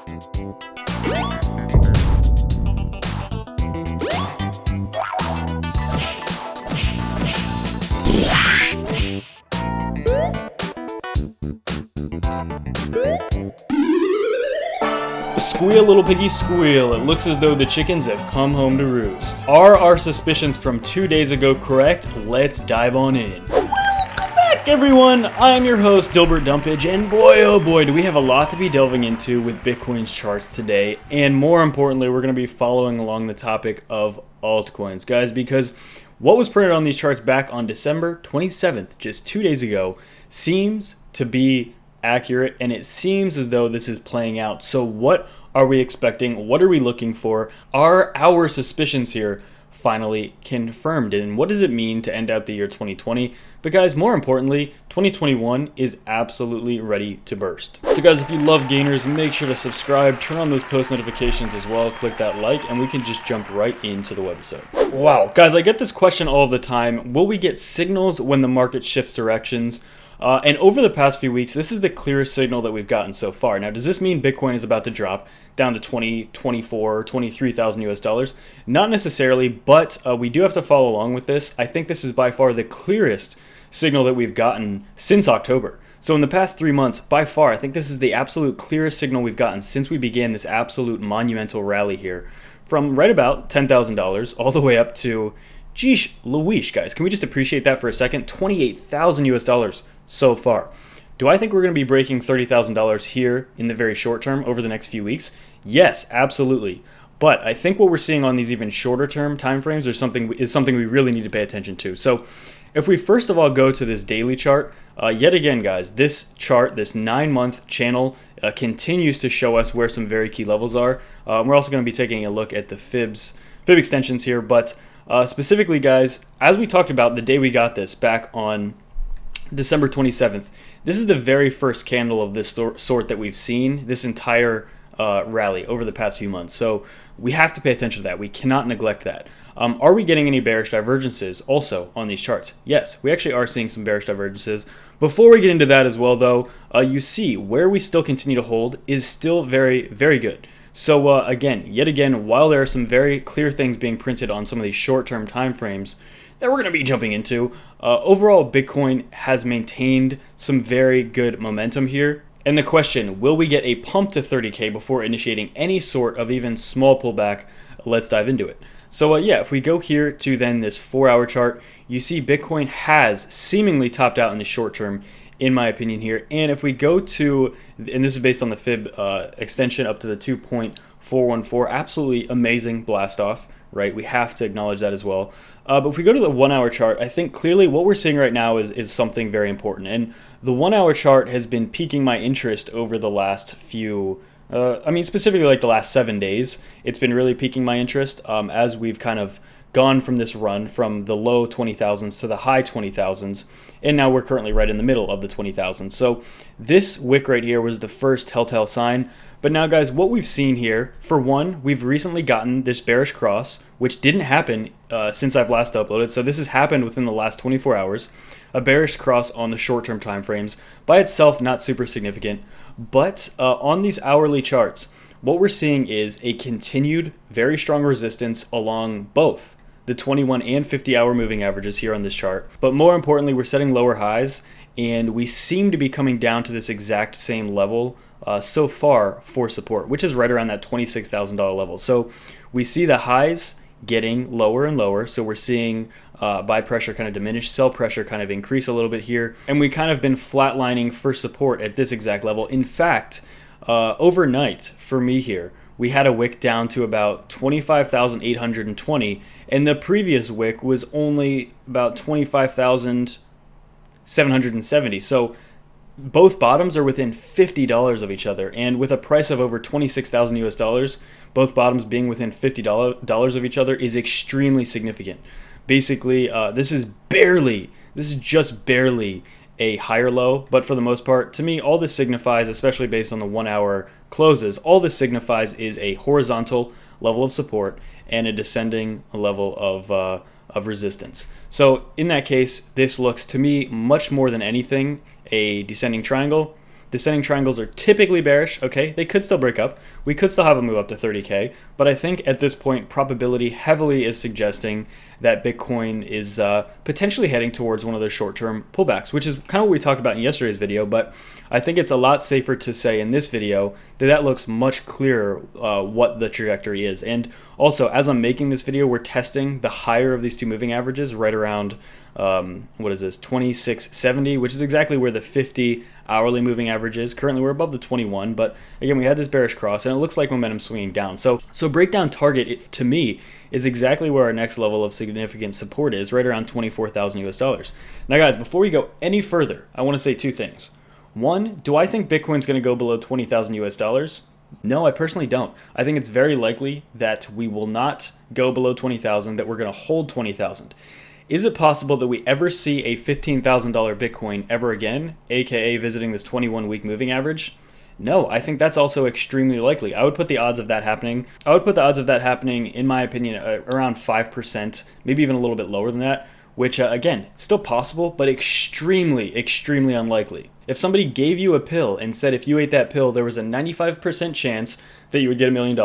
Squeal, little piggy, squeal. It looks as though the chickens have come home to roost. Are our suspicions from 2 days ago correct? Let's dive on in. Welcome back, everyone. I'm your host, Dilbert Dumpage, and boy, oh boy, do we have a lot to be delving into with Bitcoin's charts today. And more importantly, we're going to be following along the topic of altcoins, guys, because what was printed on these charts back on December 27th, just 2 days ago, seems to be accurate, and it seems as though this is playing out. So what are we expecting? What are we looking for? Are our suspicions here finally confirmed? And what does it mean to end out the year 2020? But guys, more importantly, 2021 is absolutely ready to burst. So guys, if you love gainers, make sure to subscribe, turn on those post notifications as well, click that like, and we can just jump right into the website. Wow, guys, I get this question all the time. Will we get signals when the market shifts directions? And over the past few weeks, this is the clearest signal that we've gotten so far. Now, does this mean Bitcoin is about to drop down to 20, 24, 23,000 US dollars? Not necessarily, but we do have to follow along with this. I think this is by far the clearest signal that we've gotten since October. So in the past 3 months, by far, I think this is the absolute clearest signal we've gotten since we began this absolute monumental rally here, from right about $10,000 all the way up to, geesh Louise, guys, can we just appreciate that for a second? 28,000 US dollars so far. Do I think we're going to be breaking $30,000 here in the very short term over the next few weeks? Yes, absolutely. But I think what we're seeing on these even shorter term timeframes is something we really need to pay attention to. So if we first of all go to this daily chart, yet again, guys, this chart, this 9-month channel continues to show us where some very key levels are. We're also going to be taking a look at the fib extensions here, but specifically, guys, as we talked about the day we got this back on December 27th, this is the very first candle of this sort that we've seen this entire rally over the past few months. So we have to pay attention to that. We cannot neglect that. Are we getting any bearish divergences also on these charts? Yes, we actually are seeing some bearish divergences. Before we get into that as well, though, you see where we still continue to hold is still very, very good. So yet again, while there are some very clear things being printed on some of these short-term time frames that we're going to be jumping into, overall Bitcoin has maintained some very good momentum here. And the question, will we get a pump to 30K before initiating any sort of even small pullback? Let's dive into it. So if we go here to then this 4-hour chart, you see Bitcoin has seemingly topped out in the short term, in my opinion here. And if we go to, and this is based on the fib extension up to the 2.414, absolutely amazing blast off, right? We have to acknowledge that as well. But if we go to the 1-hour chart, I think clearly what we're seeing right now is something very important. And the 1-hour chart has been piquing my interest over the last few, specifically like the last 7 days. It's been really piquing my interest as we've kind of gone from this run from the low 20,000s to the high 20,000s, and now we're currently right in the middle of the 20,000s. So this wick right here was the first telltale sign. But now, guys, what we've seen here, for one, we've recently gotten this bearish cross, which didn't happen since I've last uploaded. So this has happened within the last 24 hours. A bearish cross on the short-term time frames. By itself, not super significant. But on these hourly charts, what we're seeing is a continued very strong resistance along both the 21 and 50-hour moving averages here on this chart. But more importantly, we're setting lower highs, and we seem to be coming down to this exact same level so far for support, which is right around that $26,000 level. So we see the highs getting lower and lower. So we're seeing buy pressure kind of diminish, sell pressure kind of increase a little bit here. And we kind of been flatlining for support at this exact level. In fact, overnight for me here, we had a wick down to about 25,820, and the previous wick was only about 25,770. So both bottoms are within $50 of each other, and with a price of over 26,000 US dollars, both bottoms being within $50 of each other is extremely significant. Basically, this is just barely a higher low, but for the most part, to me, all this signifies, especially based on the 1-hour closes, all this signifies is a horizontal level of support and a descending level of resistance. So in that case, this looks to me much more than anything a descending triangle. Descending triangles are typically bearish. Okay, they could still break up. We could still have a move up to 30K, but I think at this point, probability heavily is suggesting that Bitcoin is potentially heading towards one of those short-term pullbacks, which is kind of what we talked about in yesterday's video, but I think it's a lot safer to say in this video that that looks much clearer what the trajectory is. And also, as I'm making this video, we're testing the higher of these two moving averages right around, what is this, 2670, which is exactly where the 50 hourly moving average is. Currently, we're above the 21, but again, we had this bearish cross, and it looks like momentum swinging down. So breakdown target, to me, is exactly where our next level of significant support is, right around 24,000 US dollars. Now, guys, before we go any further, I want to say two things. One, do I think Bitcoin's going to go below 20,000 US dollars? No, I personally don't. I think it's very likely that we will not go below 20,000, that we're going to hold 20,000. Is it possible that we ever see a $15,000 Bitcoin ever again, aka visiting this 21-week moving average? No, I think that's also extremely likely. I would put the odds of that happening. In my opinion, around 5%, maybe even a little bit lower than that, which again, still possible, but extremely, extremely unlikely. If somebody gave you a pill and said if you ate that pill, there was a 95% chance that you would get $1 million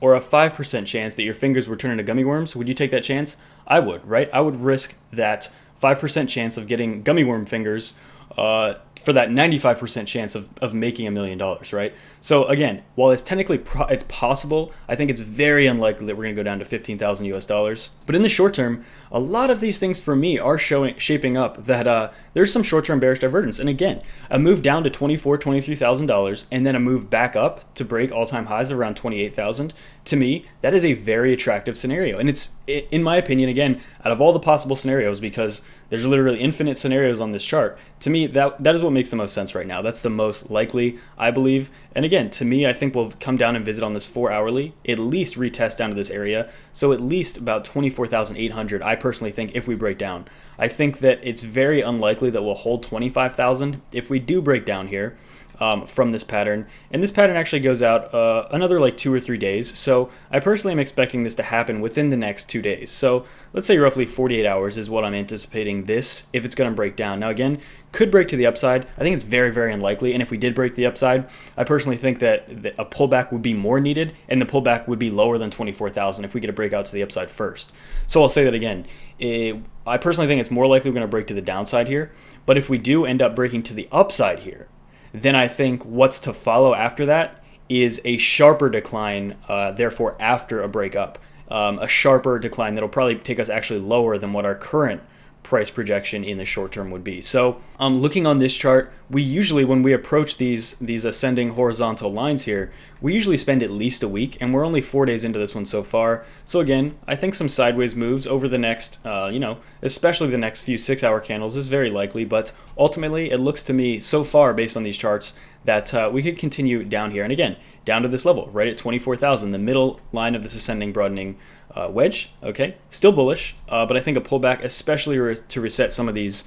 or a 5% chance that your fingers would turn into gummy worms, would you take that chance? I would, right? I would risk that 5% chance of getting gummy worm fingers for that 95% chance of making $1 million, right? So again, while it's technically it's possible, I think it's very unlikely that we're going to go down to 15,000 US dollars. But in the short term, a lot of these things for me are shaping up that there's some short-term bearish divergence. And again, a move down to $23,000 and then a move back up to break all-time highs of around 28,000. To me, that is a very attractive scenario. And it's, in my opinion, again, out of all the possible scenarios, because there's literally infinite scenarios on this chart, to me, that is what makes the most sense right now. That's the most likely, I believe. And again, to me, I think we'll come down and visit on this 4 hourly, at least retest down to this area. So at least about 24,800, I personally think, if we break down. I think that it's very unlikely that we'll hold 25,000 if we do break down here. From this pattern, and this pattern actually goes out another like 2 or 3 days, so I personally am expecting this to happen within the next 2 days. So let's say roughly 48 hours is what I'm anticipating this, if it's going to break down. Now again, could break to the upside. I think it's very, very unlikely, and if we did break the upside, I personally think that a pullback would be more needed, and the pullback would be lower than 24,000 if we get a breakout to the upside first. So I'll say that again. I personally think it's more likely we're going to break to the downside here, but if we do end up breaking to the upside here, then I think what's to follow after that is a sharper decline, therefore after a breakup. A sharper decline that'll probably take us actually lower than what our current price projection in the short term would be. So looking on this chart, we usually, when we approach these ascending horizontal lines here, we usually spend at least a week, and we're only 4 days into this one so far. So again, I think some sideways moves over the next, especially the next few 6-hour candles is very likely, but ultimately it looks to me so far based on these charts that we could continue down here. And again, down to this level, right at 24,000, the middle line of this ascending broadening wedge, okay, still bullish, but I think a pullback, especially to reset some of these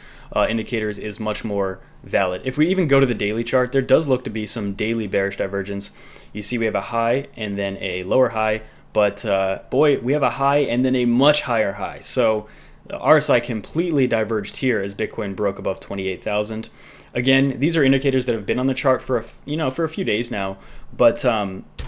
indicators, is much more valid. If we even go to the daily chart, there does look to be some daily bearish divergence. You see we have a high and then a lower high, but boy, we have a high and then a much higher high. So the RSI completely diverged here as Bitcoin broke above 28,000. Again, these are indicators that have been on the chart for a few days now, but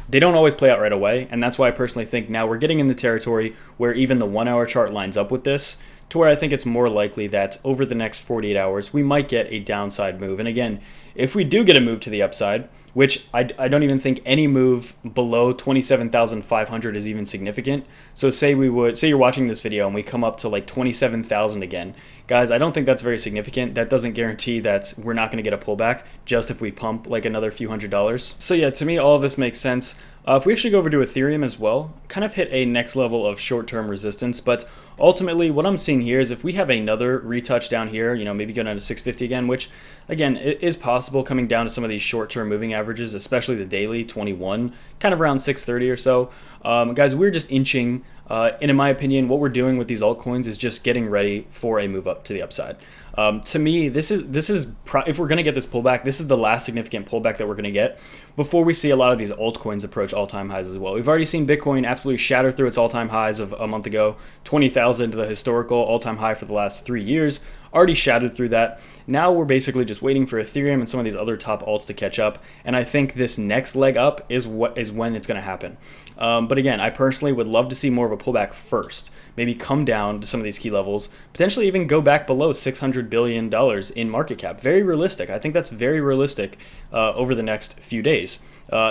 they don't always play out right away, and that's why I personally think now we're getting in the territory where even the 1-hour chart lines up with this, to where I think it's more likely that over the next 48 hours we might get a downside move. And again, if we do get a move to the upside, which I don't even think any move below 27,500 is even significant. So say you're watching this video and we come up to like 27,000 again. Guys, I don't think that's very significant. That doesn't guarantee that we're not going to get a pullback just if we pump like another few $100s. So yeah, to me, all of this makes sense. If we actually go over to Ethereum as well, kind of hit a next level of short-term resistance, but ultimately what I'm seeing here is if we have another retouch down here, maybe go down to 650 again, which again, it is possible coming down to some of these short-term moving averages, especially the daily 21, kind of around 630 or so. Guys, we're just inching, and in my opinion, what we're doing with these altcoins is just getting ready for a move up to the upside. To me, this is if we're going to get this pullback, this is the last significant pullback that we're going to get before we see a lot of these altcoins approach all-time highs as well. We've already seen Bitcoin absolutely shatter through its all-time highs of a month ago, 20,000 20,000, the historical all-time high for the last 3 years, already shattered through that. Now we're basically just waiting for Ethereum and some of these other top alts to catch up, and I think this next leg up is when it's going to happen. But again, I personally would love to see more of a pullback first, maybe come down to some of these key levels, potentially even go back below $600 billion in market cap. Very realistic. I think that's very realistic over the next few days,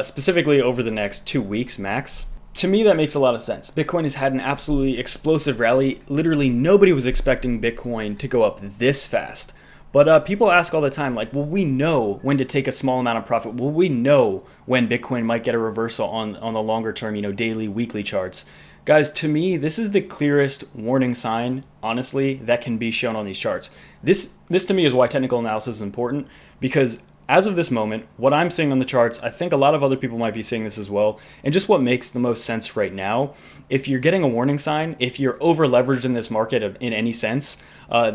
specifically over the next 2 weeks max. To me, that makes a lot of sense. Bitcoin has had an absolutely explosive rally. Literally nobody was expecting Bitcoin to go up this fast. But people ask all the time, like, will we know when to take a small amount of profit? Will we know when Bitcoin might get a reversal on the longer term, daily, weekly charts? Guys, to me, this is the clearest warning sign, honestly, that can be shown on these charts. This to me is why technical analysis is important, because as of this moment, what I'm seeing on the charts, I think a lot of other people might be seeing this as well, and just what makes the most sense right now, if you're getting a warning sign, if you're over leveraged in this market in any sense,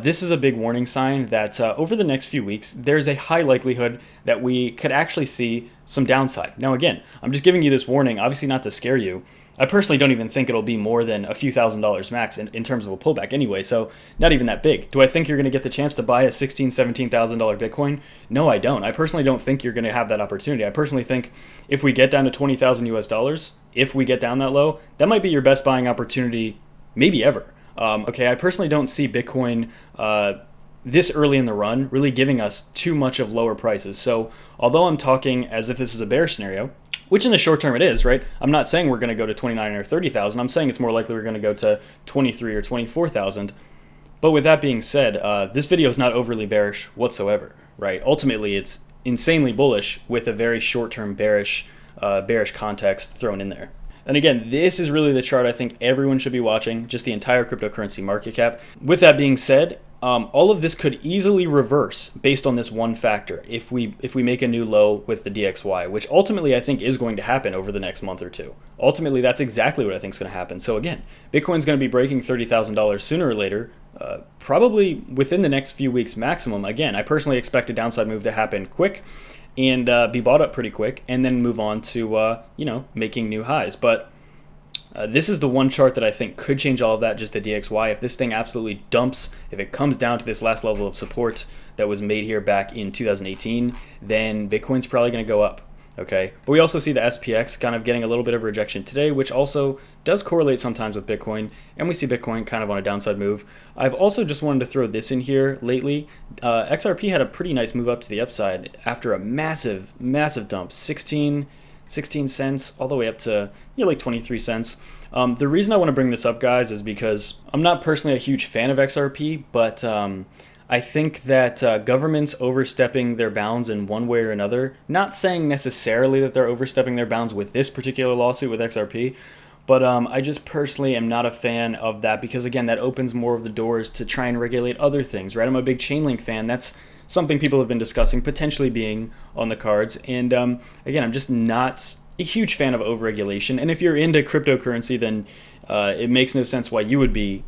this is a big warning sign that over the next few weeks, there's a high likelihood that we could actually see some downside. Now again, I'm just giving you this warning, obviously not to scare you. I personally don't even think it'll be more than a few $1,000s max in terms of a pullback anyway, so not even that big. Do I think you're going to get the chance to buy a $16,000, $17,000 Bitcoin? No, I don't. I personally don't think you're going to have that opportunity. I personally think if we get down to 20,000 US dollars, if we get down that low, that might be your best buying opportunity maybe ever. Okay, I personally don't see Bitcoin this early in the run really giving us too much of lower prices. So although I'm talking as if this is a bear scenario, which in the short term it is, right? I'm not saying we're going to go to 29 or 30,000. I'm saying it's more likely we're going to go to 23 or 24,000. But with that being said, this video is not overly bearish whatsoever, right? Ultimately, it's insanely bullish with a very short-term bearish context thrown in there. And again, this is really the chart I think everyone should be watching, just the entire cryptocurrency market cap. With that being said, all of this could easily reverse based on this one factor if we make a new low with the DXY, which ultimately I think is going to happen over the next month or two. Ultimately, that's exactly what I think is going to happen. So again, Bitcoin's going to be breaking $30,000 sooner or later, probably within the next few weeks maximum. Again, I personally expect a downside move to happen quick and be bought up pretty quick and then move on to making new highs. But this is the one chart that I think could change all of that, just the DXY. If this thing absolutely dumps, if it comes down to this last level of support that was made here back in 2018, then Bitcoin's probably going to go up. Okay, but we also see the SPX kind of getting a little bit of rejection today, which also does correlate sometimes with Bitcoin, and we see Bitcoin kind of on a downside move. I've also just wanted to throw this in here lately. XRP had a pretty nice move up to the upside after a massive dump, 16 cents all the way up to like 23 cents. The reason I want to bring this up, guys, is because I'm not personally a huge fan of XRP, but I think that governments overstepping their bounds in one way or another, not saying necessarily that they're overstepping their bounds with this particular lawsuit with XRP, but I just personally am not a fan of that because, again, that opens more of the doors to try and regulate other things, right? I'm a big Chainlink fan. That's something people have been discussing potentially being on the cards. And again, I'm just not a huge fan of overregulation. And if you're into cryptocurrency, then it makes no sense why you would be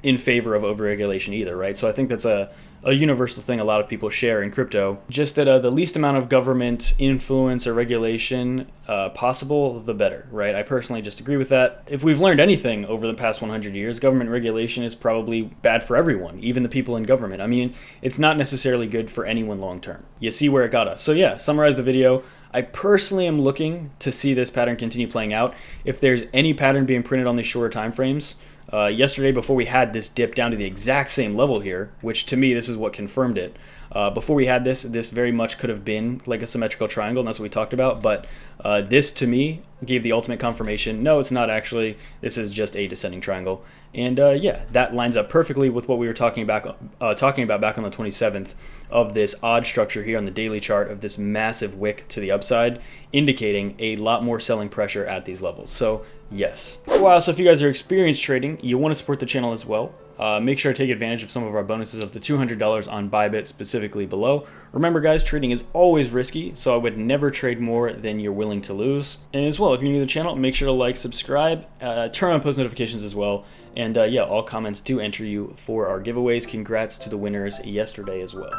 in favor of overregulation either, right? So I think that's a universal thing a lot of people share in crypto. Just that the least amount of government influence or regulation possible, the better, right? I personally just agree with that. If we've learned anything over the past 100 years, government regulation is probably bad for everyone, even the people in government. I mean, it's not necessarily good for anyone long term. You see where it got us. So yeah, summarize the video. I personally am looking to see this pattern continue playing out. If there's any pattern being printed on these shorter time frames, yesterday before we had this dip down to the exact same level here, which to me this is what confirmed it. Before we had this very much could have been like a symmetrical triangle, and that's what we talked about, but this to me gave the ultimate confirmation. No, it's not actually. This is just a descending triangle. And yeah, that lines up perfectly with what we were talking about back on the 27th of this odd structure here on the daily chart of this massive wick to the upside, indicating a lot more selling pressure at these levels. So yes. Wow, so if you guys are experienced trading, you want to support the channel as well, make sure to take advantage of some of our bonuses up to $200 on Bybit, specifically below. Remember guys, trading is always risky, so I would never trade more than you're willing to lose. And as well, if you're new to the channel, make sure to like, subscribe, turn on post notifications as well. And yeah, all comments do enter you for our giveaways. Congrats to the winners yesterday as well.